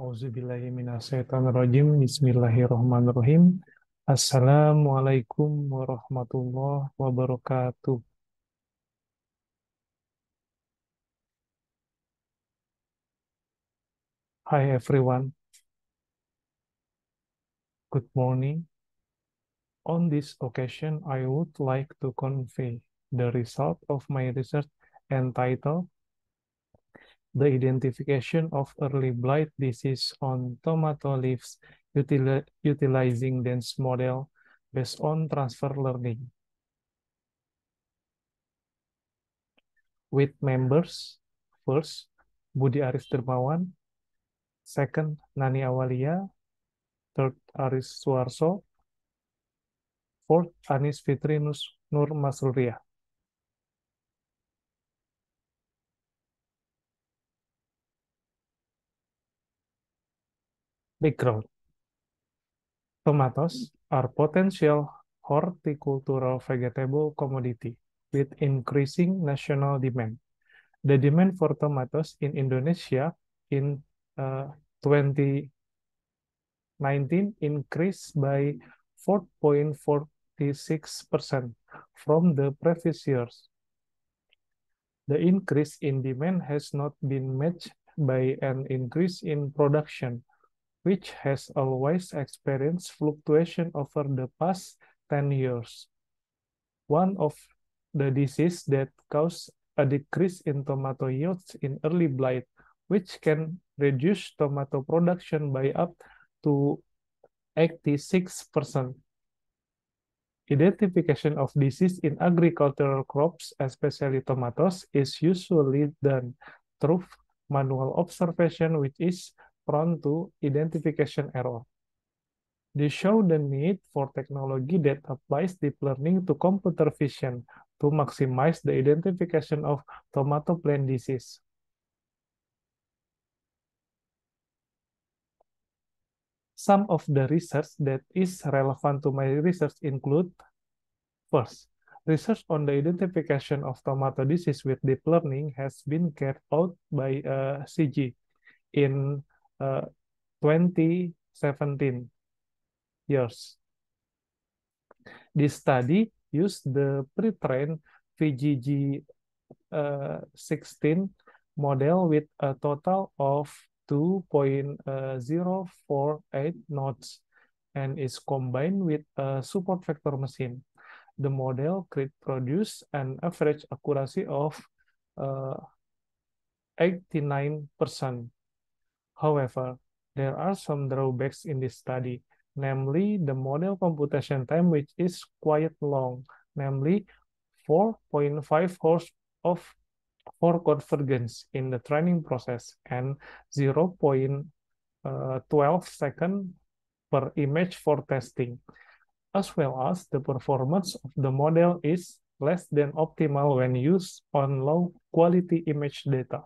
Auzubillahiminasyaitonirrajim. Bismillahirrahmanirrahim. Assalamualaikum warahmatullahi wabarakatuh. Hi everyone, good morning. On this occasion, I would like to convey the result of my research entitled The Identification of Early Blight Disease on Tomato Leaves Utilizing Dense Model Based on Transfer Learning. With members, first, Budi Aris Dermawan, second, Nani Awalia, third, Aris Suarso, fourth, Anis Fitri Nur Masruria. Background. Tomatoes are potential horticultural vegetable commodity with increasing national demand. The demand for tomatoes in Indonesia in 2019 increased by 4.46% from the previous years. The increase in demand has not been matched by an increase in production, which has always experienced fluctuation over the past 10 years. One of the diseases that cause a decrease in tomato yields in early blight, which can reduce tomato production by up to 86%. Identification of disease in agricultural crops, especially tomatoes, is usually done through manual observation, which is prone to identification error. They show the need for technology that applies deep learning to computer vision to maximize the identification of tomato plant disease. Some of the research that is relevant to my research include, first, research on the identification of tomato disease with deep learning has been carried out by CG in 2017 years. This study used the pre-trained VGG16 model with a total of 2.048 nodes and is combined with a support vector machine. The model could produce an average accuracy of 89%. However, there are some drawbacks in this study, namely the model computation time, which is quite long, namely 4.5 hours for convergence in the training process and 0.12 seconds per image for testing, as well as the performance of the model is less than optimal when used on low quality image data.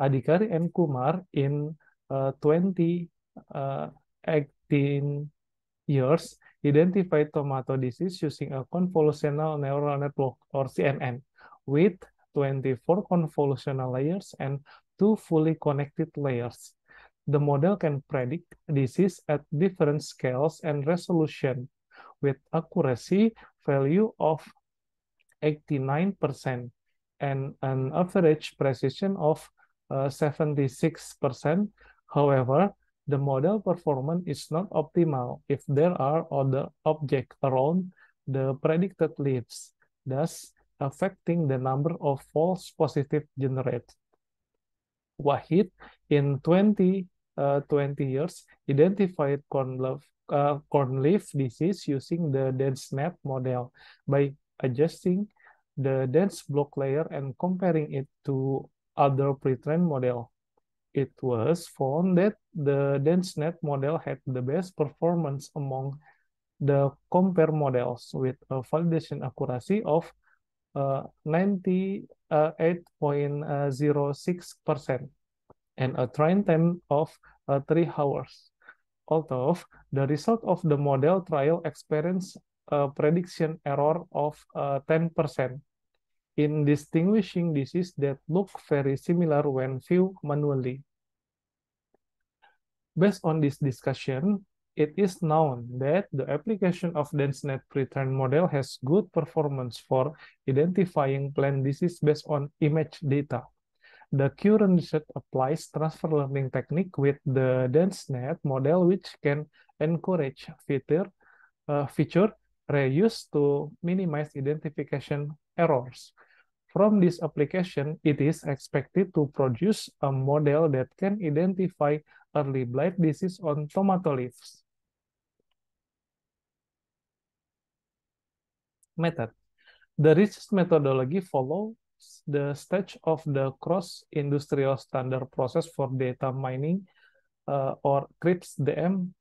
Adhikari and Kumar in 2018 years identified tomato disease using a convolutional neural network or CNN with 24 convolutional layers and 2 fully connected layers. The model can predict disease at different scales and resolution with accuracy value of 89% and an average precision of 76%. However, the model performance is not optimal if there are other objects around the predicted leaves, thus affecting the number of false positive generated. Wahid in 20 years identified cornleaf disease using the DenseNet model by adjusting the dense block layer and comparing it to other pre-trained model. It was found that the DenseNet model had the best performance among the compare models with a validation accuracy of 98.06% and a train time of 3 hours. Although the result of the model trial experienced a prediction error of 10% in distinguishing diseases that look very similar when viewed manually. Based on this discussion, it is known that the application of DenseNet pre-trained model has good performance for identifying plant disease based on image data. The current research applies transfer learning technique with the DenseNet model, which can encourage feature reuse to minimize identification errors. From this application, it is expected to produce a model that can identify early blight disease on tomato leaves. Method. The research methodology follows the stage of the cross-industrial standard process for data mining or CRISP-DM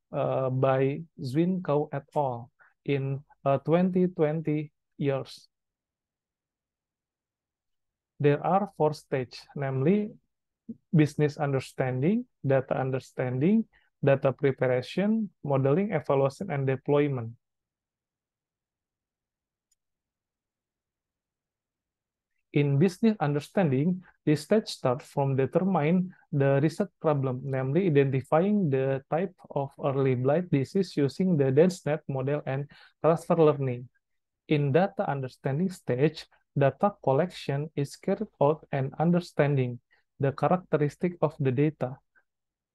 by Zwinkau et al. In 2020 years. There are 4 stages, namely business understanding, data preparation, modeling, evaluation, and deployment. In business understanding, this stage starts from determine the research problem, namely identifying the type of early blight disease using the DenseNet model and transfer learning. In data understanding stage, data collection is carried out and understanding the characteristic of the data.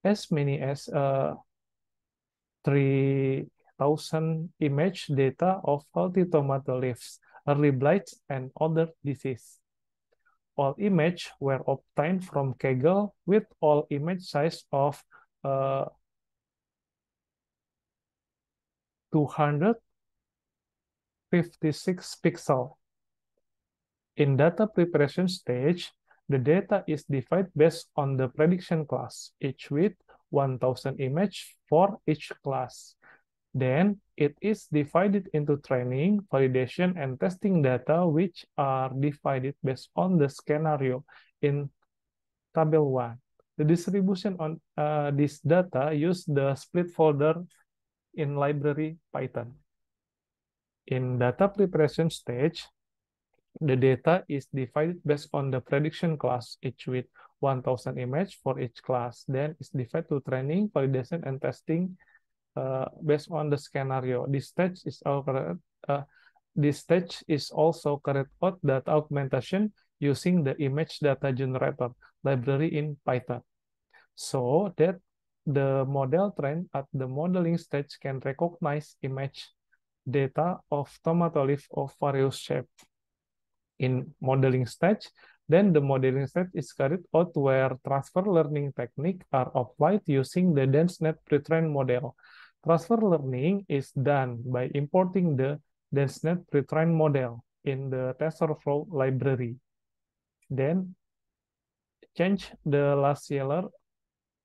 As many as 3,000 image data of healthy tomato leaves, early blights, and other disease. All images were obtained from Kaggle with all image size of 256 pixels. In data preparation stage, the data is divided based on the prediction class, each with 1,000 images for each class. Then it is divided into training, validation, and testing data, which are divided based on the scenario in Table 1. The distribution on this data use the split folder in library Python. In data preparation stage, the data is divided based on the prediction class, each with 1,000 images for each class. Then it's divided to training, validation, and testing based on the scenario. This stage is also carried out data augmentation using the image data generator library in Python, so that the model trained at the modeling stage can recognize image data of tomato leaf of various shapes. In modeling stage, then the modeling stage is carried out where transfer learning techniques are applied using the DenseNet pre-trained model. Transfer learning is done by importing the DenseNet pre-trained model in the TensorFlow library. Then change the last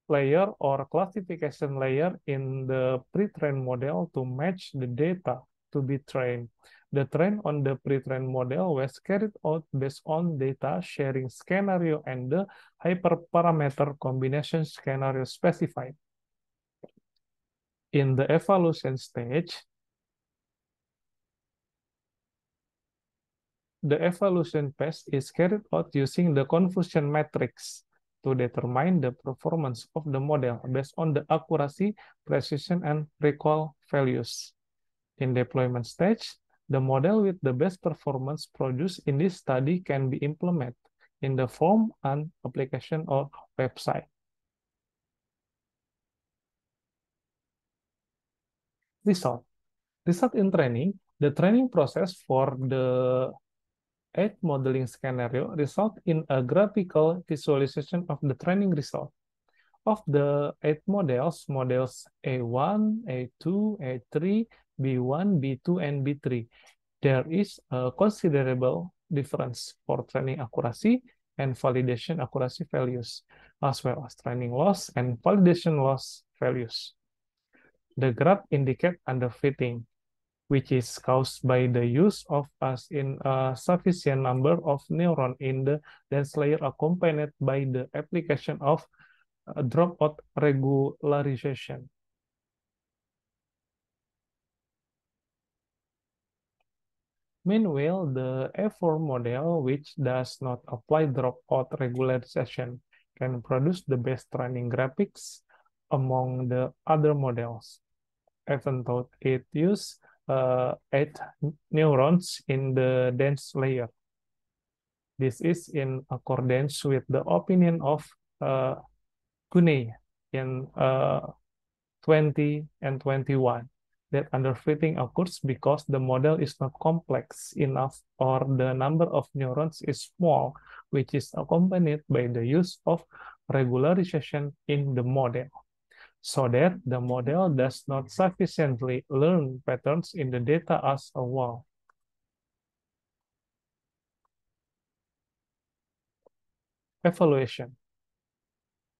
layer or classification layer in the pre-trained model to match the data to be trained. The train on the pre-trained model was carried out based on data sharing scenario and the hyperparameter combination scenario specified. In the evaluation stage, the evaluation phase is carried out using the confusion matrix to determine the performance of the model based on the accuracy, precision, and recall values. In deployment stage, the model with the best performance produced in this study can be implemented in the form and application or website. Result. Result in training. The training process for the 8 modeling scenario result in a graphical visualization of the training result. Of the 8 models, models A1, A2, A3, B1, B2, and B3, there is a considerable difference for training accuracy and validation accuracy values, as well as training loss and validation loss values. The graph indicates underfitting, which is caused by the use of a sufficient number of neurons in the dense layer accompanied by the application of dropout regularization. Meanwhile, the A4 model, which does not apply dropout regularization, can produce the best training graphics among the other models, even though it used 8 neurons in the dense layer. This is in accordance with the opinion of uh, Cooney in 20 and 21 that underfitting occurs because the model is not complex enough or the number of neurons is small, which is accompanied by the use of regularization in the model, so that the model does not sufficiently learn patterns in the data as a whole. Evaluation.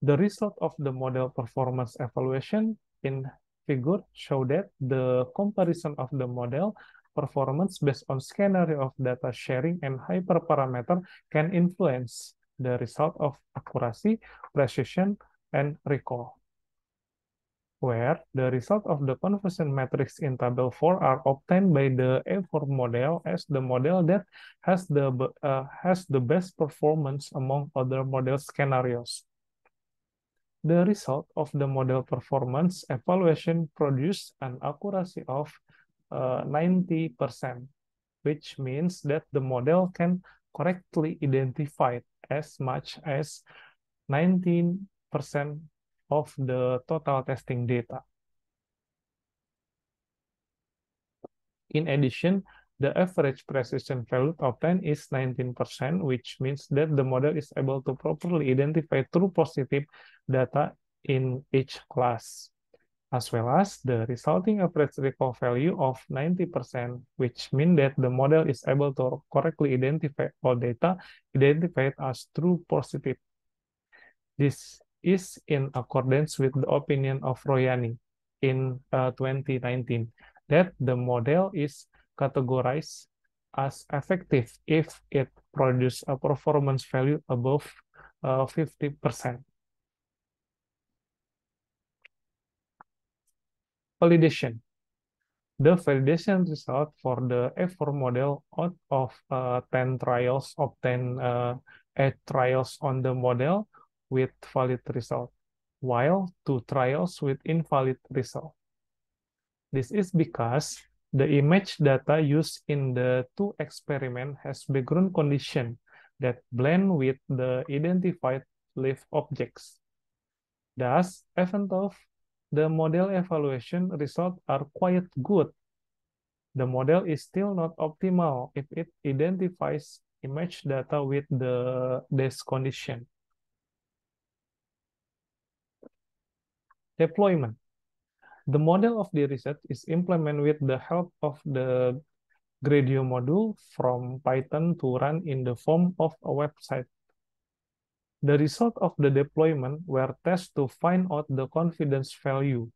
The result of the model performance evaluation in figure show that the comparison of the model performance based on scenario of data sharing and hyperparameter can influence the result of accuracy, precision, and recall, where the result of the conversion matrix in table 4 are obtained by the A4 model as the model that has the best performance among other model scenarios. The result of the model performance evaluation produced an accuracy of 90%, which means that the model can correctly identify as much as 19% of the total testing data. In addition, the average precision value obtained is 19%, which means that the model is able to properly identify true positive data in each class, as well as the resulting average recall value of 90%, which means that the model is able to correctly identify all data identified as true positive. This is in accordance with the opinion of Royani in 2019 that the model is categorized as effective if it produces a performance value above 50%. Validation. The validation result for the A4 model out of 10 trials obtain 8 trials on the model with valid result, while 2 trials with invalid result. This is because the image data used in the 2 experiments has background condition that blend with the identified live objects. Thus, even though the model evaluation results are quite good, the model is still not optimal if it identifies image data with this condition. Deployment. The model of the research is implemented with the help of the Gradio module from Python to run in the form of a website. The result of the deployment were tests to find out the confidence value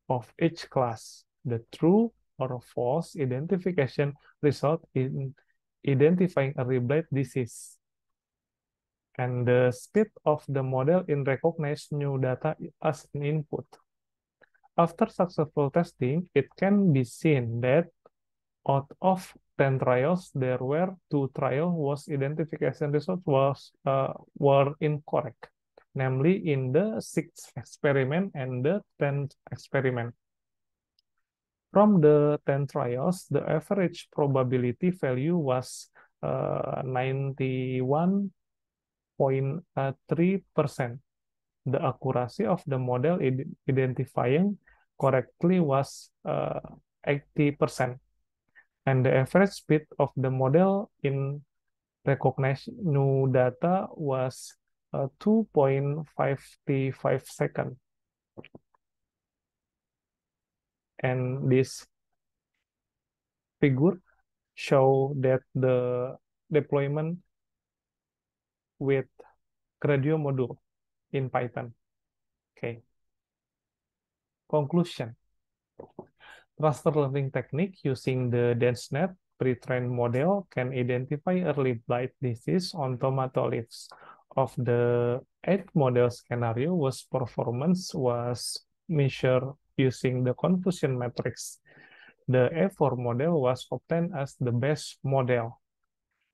of each class. The true or false identification result in identifying a rebate disease, and the speed of the model in recognize new data as an input. After successful testing, it can be seen that out of 10 trials, there were 2 trials whose identification results were incorrect, namely in the 6th experiment and the 10th experiment. From the 10 trials, the average probability value was 91.3%. The accuracy of the model identifying correctly was 80%. And the average speed of the model in recognize new data was 2.55 seconds. And this figure show that the deployment with Gradio module in Python. Okay. Conclusion. Transfer learning technique using the DenseNet pre-trained model can identify early blight disease on tomato leaves. Of the 8 model scenario, whose performance was measured using the confusion matrix, the A4 model was obtained as the best model.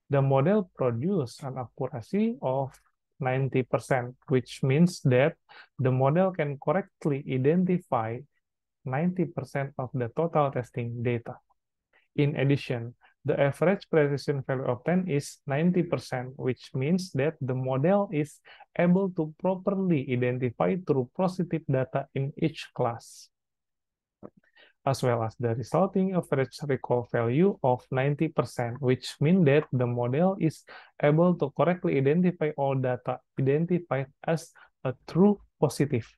The model produced an accuracy of 90%, which means that the model can correctly identify 90% of the total testing data. In addition, the average precision value of 10 is 90%, which means that the model is able to properly identify true positive data in each class, as well as the resulting average recall value of 90%, which means that the model is able to correctly identify all data identified as a true positive.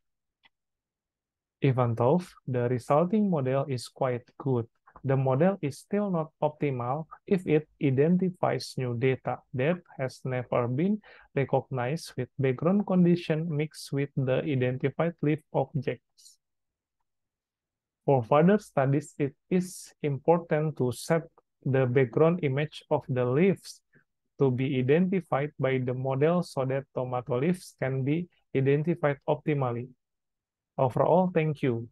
Even though the resulting model is quite good, the model is still not optimal if it identifies new data that has never been recognized with background condition mixed with the identified leaf objects. For further studies, it is important to set the background image of the leaves to be identified by the model so that tomato leaves can be identified optimally. Overall, thank you.